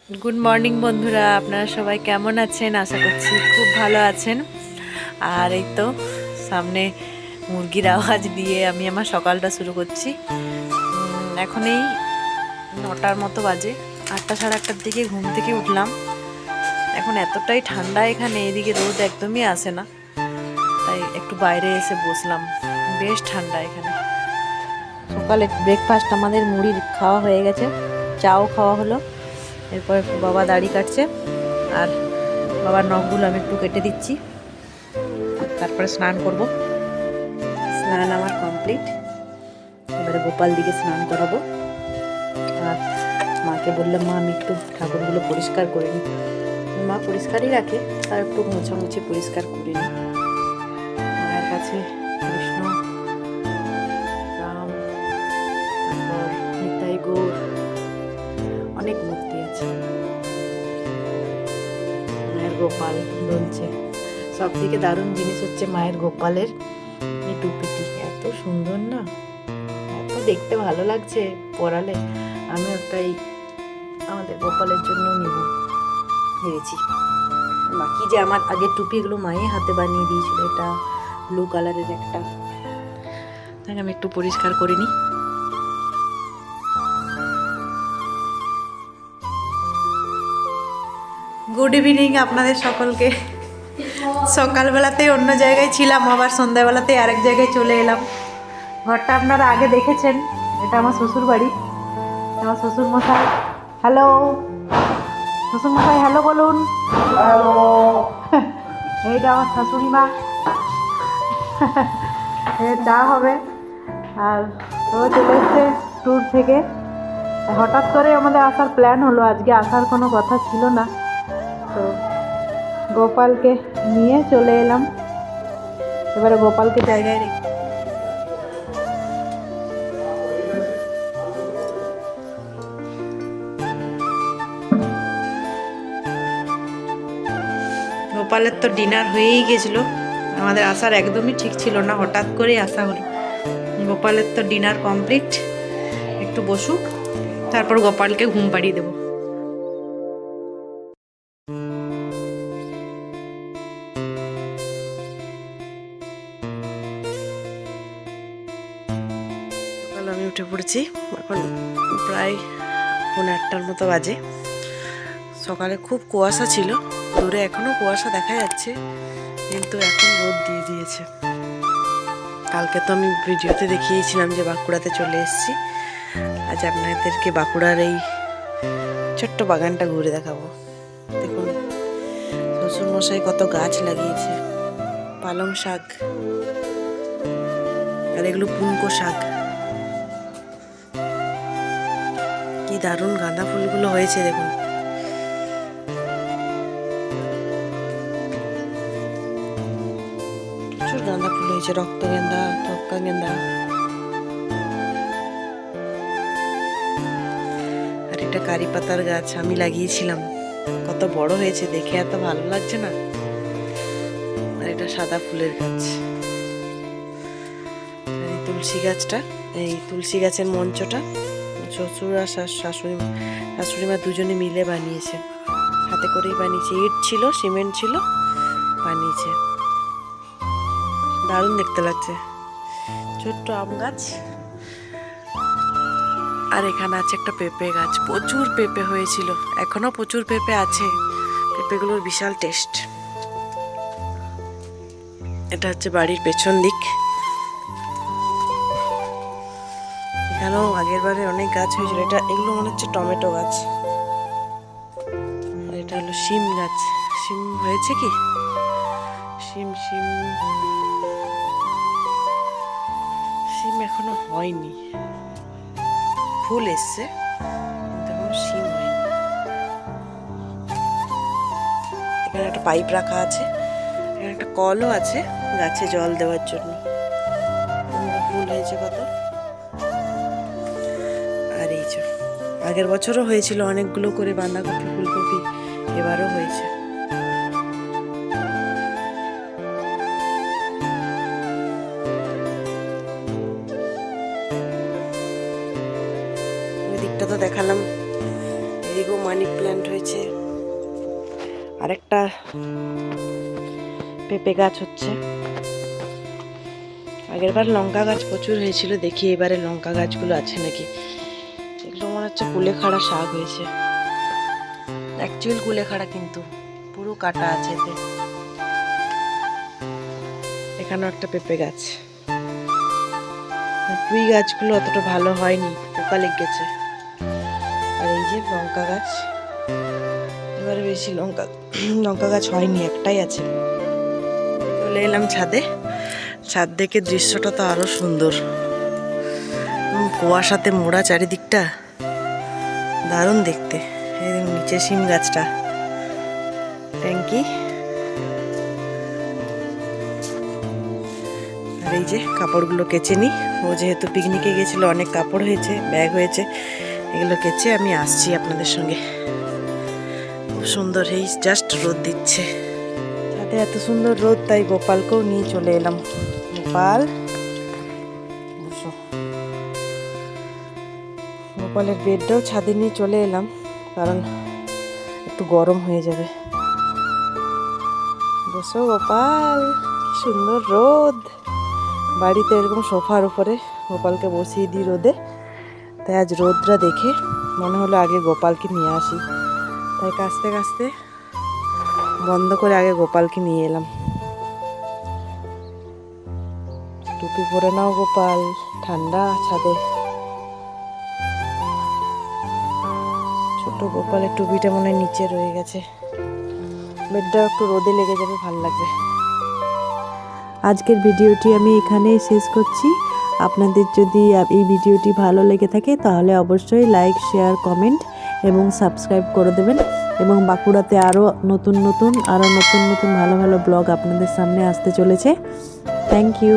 Good morning বন্ধুরা, আপনারা সবাই কেমন আছেন? আশা করছি খুব ভালো আছেন। আর এই তো সামনে মুরগির আওয়াজ দিয়ে আমি আমার সকালটা শুরু করছি। এখন এই 9টার মতো বাজে, 8টা সাড়ে 8টার দিকে ঘুম থেকে উঠলাম। এখন এতটাই ঠান্ডা এখানে, এদিকে রোদ একদমই আসে না, তাই একটু বাইরে এসে বসলাম। বেশ ঠান্ডা এখানে। সকালে ব্রেকফাস্ট আমাদের মুড়ির খাওয়া হয়ে গেছে, চাও খাওয়া হলো। এরপর বাবা দাড়ি কাটছে, আর বাবার নখগুলো আমি একটু কেটে দিচ্ছি, তারপরে স্নান করব। স্নান আমার কমপ্লিট, এবারে গোপাল দিকে স্নান করাবো। আর মাকে বললাম, মা আমি একটু ঠাকুরগুলো পরিষ্কার করে নিই। মা পরিষ্কারই রাখে, তার একটু মোছামুছি পরিষ্কার করে নিই। মায়ের কাছে কৃষ্ণ, রাম, তারপর নিতাই গৌর, অনেক মূর্তি আছে। মায়ের গোপাল দুলছে। সব থেকে দারুণ জিনিস হচ্ছে মায়ের গোপালের এই টুপিটি, এত সুন্দর না, এত দেখতে ভালো লাগছে পরালে। আমি ওটাই আমাদের গোপালের জন্য নিব ভেবেছি। বাকি যে আমার আগের টুপি, এগুলো মায়ের হাতে বানিয়ে দিয়েছিল। এটা ব্লু কালারের একটা, তাই আমি একটু পরিষ্কার করে নিই। গুড ইভিনিং আপনাদের সকলকে। সকালবেলাতেই অন্য জায়গায় ছিলাম, আবার সন্ধ্যাবেলাতেই আরেক জায়গায় চলে এলাম। ঘরটা আপনারা আগে দেখেছেন, এটা আমার শ্বশুর বাড়ি। আমার শ্বশুর মশাই, হ্যালো শ্বশুর মশাই, হ্যালো বলুন। এইটা আমার শাশুড়ি মা, চা হবে। আর ও চলে এসছে ট্যুর থেকে। হঠাৎ করে আমাদের আসার প্ল্যান হলো, আজকে আসার কোনো কথা ছিল না, তো গোপালকে নিয়ে চলে এলাম। এবারে গোপালকে জায়গায় রেখে গোপালের তো ডিনার হয়েই গেছিলো, আমাদের আসার একদমই ঠিক ছিল না, হঠাৎ করেই আসা হলো। গোপালের তো ডিনার কমপ্লিট, একটু বসুক, তারপর গোপালকে ঘুম পাড়িয়ে দেবো। সকাল আমি উঠে পড়েছি, এখন প্রায় 9:30টার মতো বাজে। সকালে খুব কুয়াশা ছিল, দূরে এখনো কুয়াশা দেখা যাচ্ছে, কিন্তু এখন রোদ দিয়ে দিয়েছে। কালকে তো আমি ভিডিওতে দেখিয়েছিলাম যে বাঁকুড়াতে চলে এসেছি। আজ আপনাদেরকে বাঁকুড়ার এই ছোট্ট বাগানটা ঘুরে দেখাবো। দেখুন শ্বশুরমশাই কত গাছ লাগিয়েছে, পালং শাক, আর এগুলো পুনকো শাক। কি দারুণ গাঁদা ফুলগুলো হয়েছে দেখুন। প্রচুর গাঁদা ফুল হয়েছে, রক্তগেন্দা, থক্কা গেন্দা। আর এটা কারি পাতার গাছ আমি লাগিয়েছিলাম, কত বড় হয়েছে, দেখে এত ভালো লাগছে না। আর এটা সাদা ফুলের গাছ। আর এই তুলসী গাছটা, এই তুলসী গাছের মঞ্চটা শ্বশুর আর শাশুড়িমা দুজনে মিলে বানিয়েছে, হাতে করেই বানিয়েছে। ইট ছিল, সিমেন্ট ছিল, বানিয়েছে। দারুণ দেখতে লাগছে। ছোট্ট আম গাছ, আর এখানে আছে একটা পেঁপে গাছ। প্রচুর পেঁপে হয়েছিল, এখনো প্রচুর পেঁপে আছে। পেঁপেগুলোর বিশাল টেস্ট। এটা হচ্ছে বাড়ির পেছন দিক। এখানেও আগের বারে অনেক গাছ হয়েছিল। এগুলো মনে হচ্ছে টমেটো গাছ। আর এটা হলো শিম গাছ। শিম হয়েছে কি? শিম শিম শিম এখনো হয়নি, ফুল এসছে কিন্তু এখনো শিম হয়নি। এখানে একটা পাইপ রাখা আছে, এখানে একটা কলও আছে গাছে জল দেওয়ার জন্য। ফুল হয়েছে কত। আর এই যে আগের বছরও হয়েছিল অনেকগুলো করে বাঁধাকপি, ফুলকপি, এবারও হয়েছে। ওই দিকটা তো দেখালাম, এদিকেও মানি প্ল্যান্ট হয়েছে। হয়েছে, আরেকটা পেঁপে গাছ হচ্ছে। আগেরবার লঙ্কা গাছ প্রচুর হয়েছিল, দেখি এবারে লঙ্কা গাছগুলো আছে নাকি। এগুলো মনে হচ্ছে কুলেখাড়া শাক হয়েছে, অ্যাকচুয়াল কুলেখাড়া কিন্তু পুরো কাটা আছে এতে। এখানেও একটা পেঁপে গাছ। পুঁই গাছগুলো অতটা ভালো হয়নি, পোকা লেগেছে। আর এই যে লঙ্কা গাছ, এবারে বেশি লঙ্কা গাছ হয়নি, একটাই আছে। চলে এলাম ছাদে। ছাদ থেকে দৃশ্যটা তো আরো সুন্দর, কুয়াশাতে মোড়া চারিদিকটা, দারুণ দেখতে। এই নিচে শিম গাছটা, ট্যাঙ্কি। আর এই যে কাপড়গুলো কেচে নি, ও যেহেতু পিকনিকে গেছিল, অনেক কাপড় হয়েছে, ব্যাগ হয়েছে, এগুলো কেচে আমি আসছি আপনাদের সঙ্গে। খুব সুন্দর, এই জাস্ট রোদ দিচ্ছে ছাদে, এত সুন্দর রোদ, তাই গোপালকেও নিয়ে চলে এলাম। গোপাল, গোপালের বেডটাও ছাদে নিয়ে চলে এলাম, কারণ একটু গরম হয়ে যাবে। বসো গোপাল, কি সুন্দর রোদ। বাড়িতে এরকম সোফার উপরে গোপালকে বসিয়ে দিই রোদে, তাই আজ রোদটা দেখে মনে হলো আগে গোপালকে নিয়ে আসি, তাই কাস্তে কাস্তে বন্ধ করে আগে গোপালকে নিয়ে এলাম। টুপি পরে নাও গোপাল, ঠান্ডা ছাদে। ছোট গোপালের টুপিটা মনে হয় নিচে রয়ে গেছে, বেডটা একটু রোদে লেগে যাবে, ভালো লাগবে। আজকের ভিডিওটি আমি এখানেই শেষ করছি। আপনাদের যদি এই ভিডিওটি ভালো লেগে থাকে তাহলে অবশ্যই লাইক, শেয়ার, কমেন্ট এবং সাবস্ক্রাইব করে দেবেন। এবং বাঁকুড়াতে আরও নতুন নতুন ভালো ভালো ব্লগ আপনাদের সামনে আসতে চলেছে। Thank you.